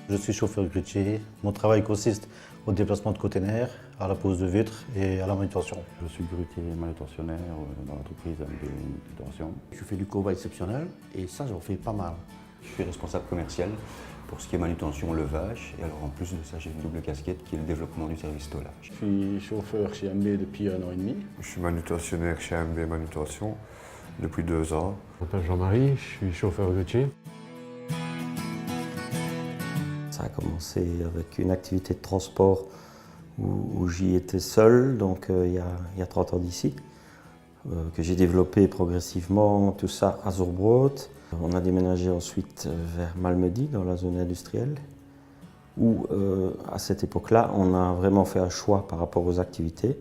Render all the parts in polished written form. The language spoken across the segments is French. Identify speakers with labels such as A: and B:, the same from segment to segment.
A: Je suis chauffeur grutier. Mon travail consiste au déplacement de containers, à la pose de vitres et à la manutention.
B: Je suis grutier manutentionnaire dans l'entreprise MB Manutention.
C: Je fais du convoi exceptionnel et ça, j'en fais pas mal.
B: Je suis responsable commercial pour ce qui est manutention levage. Et alors en plus de ça, j'ai une double casquette qui est le développement du service tolage.
D: Je suis chauffeur chez MB depuis 1 an et demi.
E: Je suis manutentionnaire chez MB Manutention depuis 2 ans.
F: Je m'appelle Jean-Marie, je suis chauffeur routier.
G: Ça a commencé avec une activité de transport où j'y étais seul, donc il y a 30 ans d'ici, que j'ai développé progressivement tout ça à Zurbrugge. On a déménagé ensuite vers Malmedy, dans la zone industrielle, où à cette époque-là, on a vraiment fait un choix par rapport aux activités,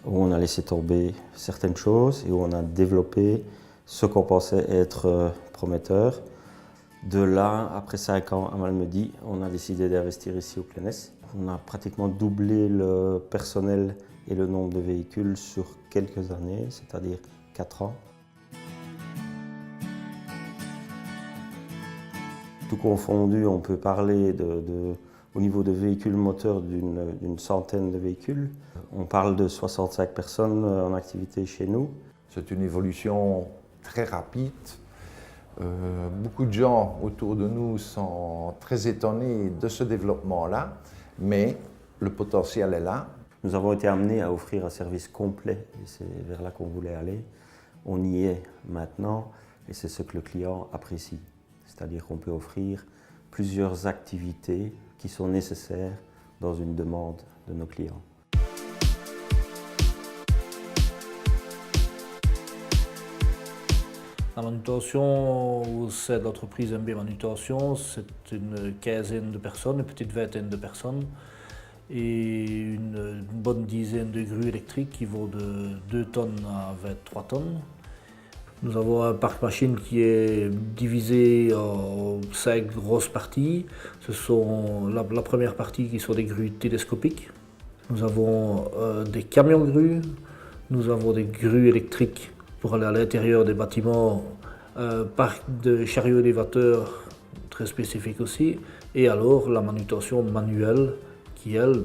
G: où on a laissé tomber certaines choses et où on a développé ce qu'on pensait être prometteur. De là, après 5 ans à Malmedy, on a décidé d'investir ici au Plénès. On a pratiquement doublé le personnel et le nombre de véhicules sur quelques années, c'est-à-dire 4 ans. Tout confondu, on peut parler au niveau de véhicules moteurs d'une centaine de véhicules. On parle de 65 personnes en activité chez nous.
H: C'est une évolution très rapide. Beaucoup de gens autour de nous sont très étonnés de ce développement-là, mais le potentiel est là.
G: Nous avons été amenés à offrir un service complet et c'est vers là qu'on voulait aller. On y est maintenant et c'est ce que le client apprécie. C'est-à-dire qu'on peut offrir plusieurs activités qui sont nécessaires dans une demande de nos clients.
I: La manutention au sein de l'entreprise MB Manutention, c'est une quinzaine de personnes, une petite vingtaine de personnes et une bonne dizaine de grues électriques qui vont de 2 tonnes à 23 tonnes. Nous avons un parc machine qui est divisé en 5 grosses parties. Ce sont la première partie qui sont des grues télescopiques. Nous avons des camions grues, nous avons des grues électriques pour aller à l'intérieur des bâtiments, parc de chariots élévateurs très spécifique aussi, et alors la manutention manuelle qui, elle,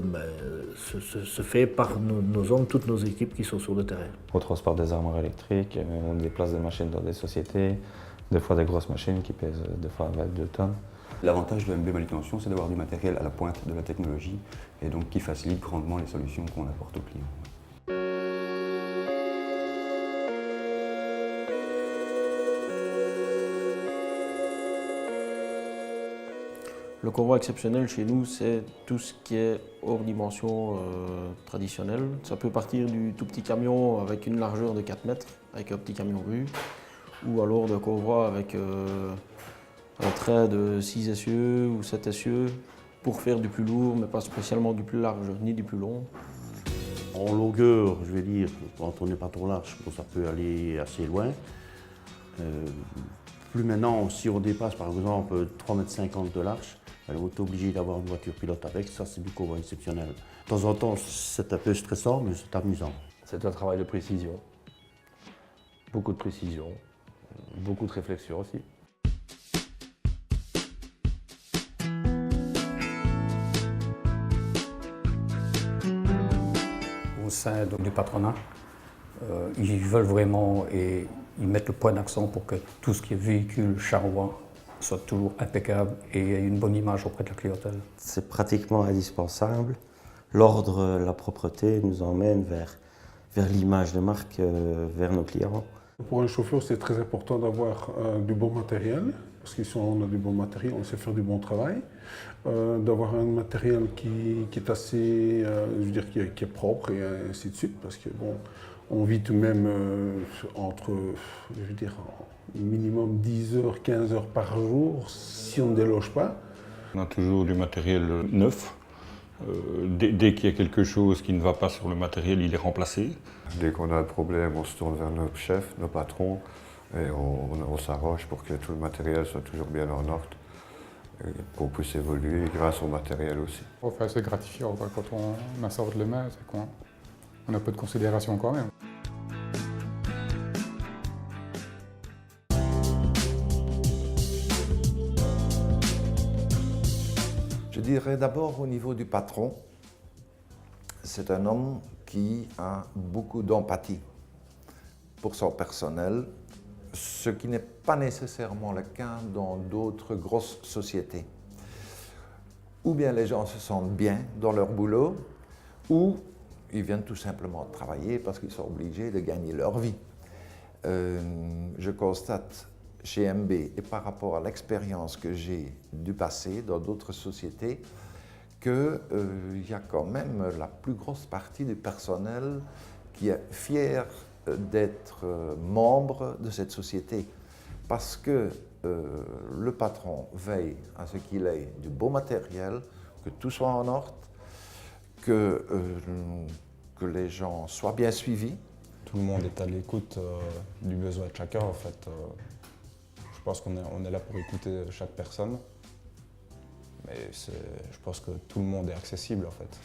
I: se fait par nos hommes, toutes nos équipes qui sont sur le terrain.
J: Au transport des armoires électriques, on déplace des machines dans des sociétés, des fois des grosses machines qui pèsent des fois 22 tonnes.
B: L'avantage de MB Manutention, c'est d'avoir du matériel à la pointe de la technologie et donc qui facilite grandement les solutions qu'on apporte aux clients.
K: Le convoi exceptionnel chez nous, c'est tout ce qui est hors dimension traditionnelle. Ça peut partir du tout petit camion avec une largeur de 4 mètres, avec un petit camion rue, ou alors d'un convoi avec un train de 6 essieux ou 7 essieux pour faire du plus lourd, mais pas spécialement du plus large ni du plus long.
C: En longueur, je vais dire, quand on n'est pas trop large, ça peut aller assez loin. Plus maintenant, si on dépasse par exemple 3,50 m de large, on est obligé d'avoir une voiture pilote avec, ça c'est du convoi exceptionnel. De temps en temps, c'est un peu stressant, mais c'est amusant.
D: C'est un travail de précision. Beaucoup de précision, beaucoup de réflexion aussi.
L: Au sein du patronat, ils veulent vraiment et ils mettent le point d'accent pour que tout ce qui est véhicule, charroi, soit toujours impeccable et ait une bonne image auprès de la clientèle.
G: C'est pratiquement indispensable. L'ordre, la propreté nous emmène vers l'image de marque, vers nos clients.
M: Pour un chauffeur, c'est très important d'avoir du bon matériel, parce qu'ici on a du bon matériel, on sait faire du bon travail. D'avoir un matériel qui est assez, je veux dire, qui est propre et ainsi de suite, parce que bon, on vit tout de même entre, je veux dire, minimum 10 heures, 15 heures par jour, si on ne déloge pas.
F: On a toujours du matériel neuf. Dès qu'il y a quelque chose qui ne va pas sur le matériel, il est remplacé.
E: Dès qu'on a un problème, on se tourne vers notre chef, nos patrons, et on s'arrange pour que tout le matériel soit toujours bien en ordre, et qu'on puisse évoluer grâce au matériel aussi.
N: Enfin, c'est gratifiant quand on a ça entre les mains, c'est qu'on a un peu de considération quand même.
H: dirais d'abord au niveau du patron, c'est un homme qui a beaucoup d'empathie pour son personnel, ce qui n'est pas nécessairement le cas dans d'autres grosses sociétés. Ou bien les gens se sentent bien dans leur boulot, ou ils viennent tout simplement travailler parce qu'ils sont obligés de gagner leur vie. Je constate chez MB, et par rapport à l'expérience que j'ai du passé dans d'autres sociétés, qu'il y a quand même la plus grosse partie du personnel qui est fier d'être membre de cette société. Parce que le patron veille à ce qu'il ait du beau matériel, que tout soit en ordre, que les gens soient bien suivis.
O: Tout le monde est à l'écoute du besoin de chacun, en fait. Je pense qu'on est là pour écouter chaque personne. Mais je pense que tout le monde est accessible, en fait.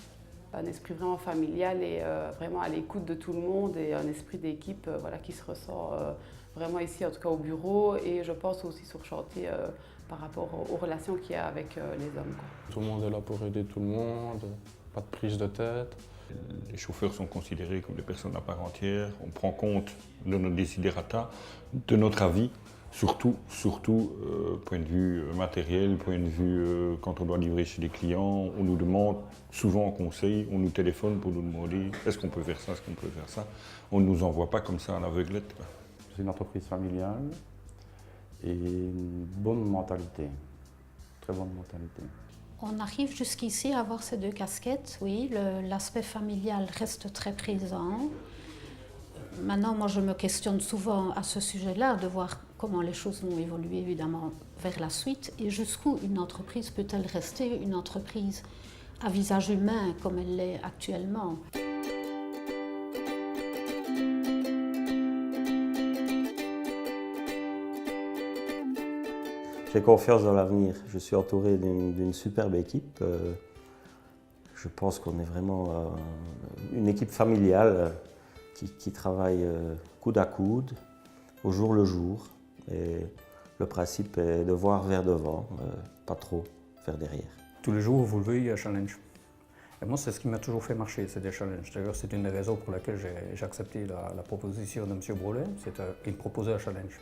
P: Un esprit vraiment familial et vraiment à l'écoute de tout le monde et un esprit d'équipe voilà, qui se ressent vraiment ici, en tout cas au bureau, et je pense aussi sur chantier par rapport aux relations qu'il y a avec les hommes, quoi.
N: Tout le monde est là pour aider tout le monde, pas de prise de tête.
F: Les chauffeurs sont considérés comme des personnes à part entière. On prend compte de nos desiderata, de notre avis, surtout point de vue matériel, point de vue quand on doit livrer chez les clients. On nous demande souvent conseil, on nous téléphone pour nous demander est-ce qu'on peut faire ça, est-ce qu'on peut faire ça. On ne nous envoie pas comme ça à l'aveuglette.
C: C'est une entreprise familiale et une bonne mentalité, très bonne mentalité.
Q: On arrive jusqu'ici à avoir ces deux casquettes, oui, l'aspect familial reste très présent. Maintenant, moi, je me questionne souvent à ce sujet-là, de voir comment les choses vont évoluer, évidemment, vers la suite, et jusqu'où une entreprise peut-elle rester une entreprise à visage humain comme elle l'est actuellement.
G: J'ai confiance dans l'avenir. Je suis entouré d'une superbe équipe. Je pense qu'on est vraiment une équipe familiale qui travaille coude à coude, au jour le jour. Et le principe est de voir vers devant, pas trop vers derrière.
L: Tous les jours, vous le voyez, il y a un challenge. Et moi, c'est ce qui m'a toujours fait marcher, c'est des challenges. D'ailleurs, c'est une des raisons pour laquelle j'ai accepté la proposition de M. Brolet. Il me proposait un challenge.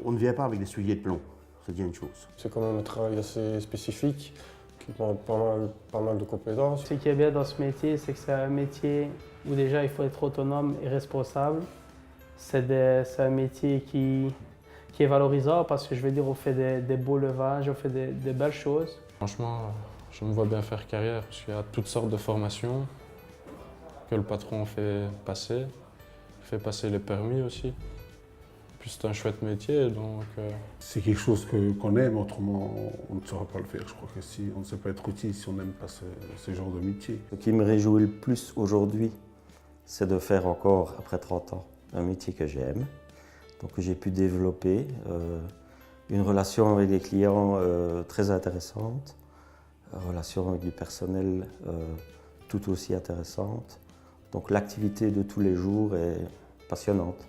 C: On ne vient pas avec des souliers de plomb, c'est bien une chose.
N: C'est quand même un travail assez spécifique, qui demande pas mal de compétences.
R: Ce qui est bien dans ce métier, c'est que c'est un métier où déjà il faut être autonome et responsable. C'est un métier qui est valorisant parce que je veux dire, on fait des beaux levages, on fait des belles choses.
N: Franchement, je me vois bien faire carrière parce qu'il y a toutes sortes de formations que le patron fait passer. Il fait passer les permis aussi. Puis c'est un chouette métier, donc...
M: C'est quelque chose qu'on aime, autrement on ne saura pas le faire. Je crois que si on ne sait pas être utile si on n'aime pas ce genre de métier.
G: Ce qui me réjouit le plus aujourd'hui, c'est de faire encore, après 30 ans, un métier que j'aime. Donc j'ai pu développer une relation avec des clients très intéressante, une relation avec du personnel tout aussi intéressante. Donc l'activité de tous les jours est passionnante.